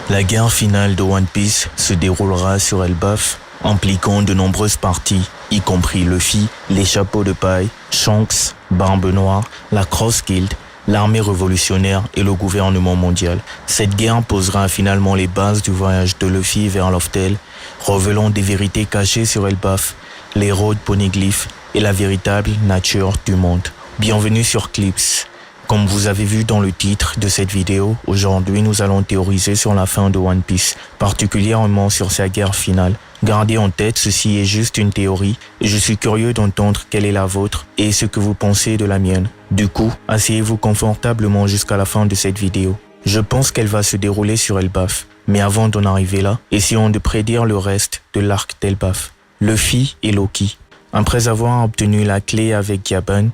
La guerre finale de One Piece se déroulera sur Elbaf, impliquant de nombreuses parties, y compris Luffy, les chapeaux de paille, Shanks, Barbe Noire, la Cross Guild, l'armée révolutionnaire et le gouvernement mondial. Cette guerre posera finalement les bases du voyage de Luffy vers Loftel, révélant des vérités cachées sur Elbaf, les roads poneglyphes et la véritable nature du monde. Bienvenue sur Clips. Comme vous avez vu dans le titre de cette vidéo, aujourd'hui nous allons théoriser sur la fin de One Piece, particulièrement sur sa guerre finale. Gardez en tête, ceci est juste une théorie et je suis curieux d'entendre quelle est la vôtre et ce que vous pensez de la mienne. Du coup, asseyez-vous confortablement jusqu'à la fin de cette vidéo. Je pense qu'elle va se dérouler sur Elbaf, mais avant d'en arriver là, essayons de prédire le reste de l'arc d'Elbaf. Luffy et Loki. Après avoir obtenu la clé avec Yaban,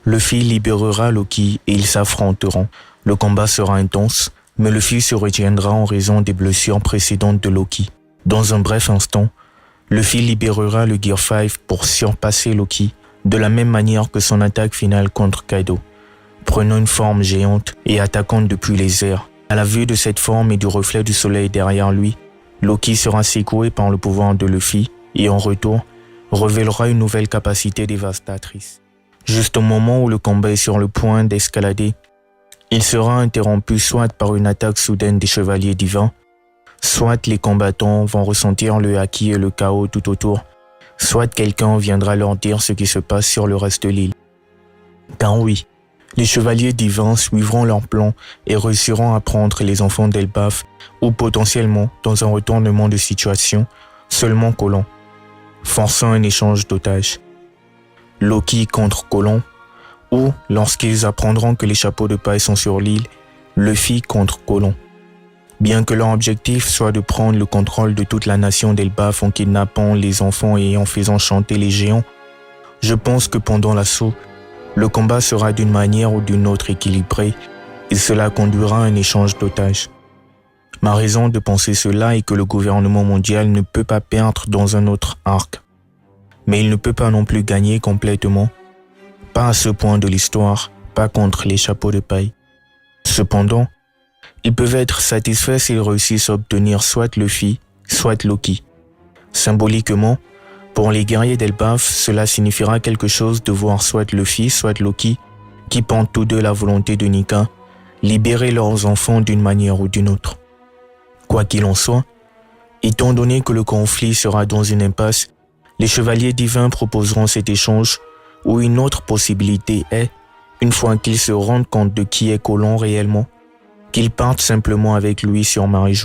Luffy libérera Loki et ils s'affronteront. Le combat sera intense, mais Luffy se retiendra en raison des blessures précédentes de Loki. Dans un bref instant, Luffy libérera le Gear 5 pour surpasser Loki, de la même manière que son attaque finale contre Kaido, prenant une forme géante et attaquant depuis les airs. À la vue de cette forme et du reflet du soleil derrière lui, Loki sera secoué par le pouvoir de Luffy et en retour, révélera une nouvelle capacité dévastatrice. Juste au moment où le combat est sur le point d'escalader, il sera interrompu soit par une attaque soudaine des chevaliers divins, soit les combattants vont ressentir le haki et le chaos tout autour, soit quelqu'un viendra leur dire ce qui se passe sur le reste de l'île. Car oui, les chevaliers divins suivront leur plan et réussiront à prendre les enfants d'Elbaf ou potentiellement, dans un retournement de situation, seulement Colon, forçant un échange d'otages. Loki contre Colon, ou lorsqu'ils apprendront que les chapeaux de paille sont sur l'île, Luffy contre Colon. Bien que leur objectif soit de prendre le contrôle de toute la nation d'Elbaf en kidnappant les enfants et en faisant chanter les géants, je pense que pendant l'assaut, le combat sera d'une manière ou d'une autre équilibré et cela conduira à un échange d'otages. Ma raison de penser cela est que le gouvernement mondial ne peut pas perdre dans un autre arc. Mais il ne peut pas non plus gagner complètement. Pas à ce point de l'histoire, pas contre les chapeaux de paille. Cependant, ils peuvent être satisfaits s'ils réussissent à obtenir soit Luffy, soit Loki. Symboliquement, pour les guerriers d'Elbaf, cela signifiera quelque chose de voir soit Luffy, soit Loki, qui pendent tous deux la volonté de Nika, libérer leurs enfants d'une manière ou d'une autre. Quoi qu'il en soit, étant donné que le conflit sera dans une impasse, les chevaliers divins proposeront cet échange ou une autre possibilité est, une fois qu'ils se rendent compte de qui est Colon réellement, qu'ils partent simplement avec lui sur Marijo.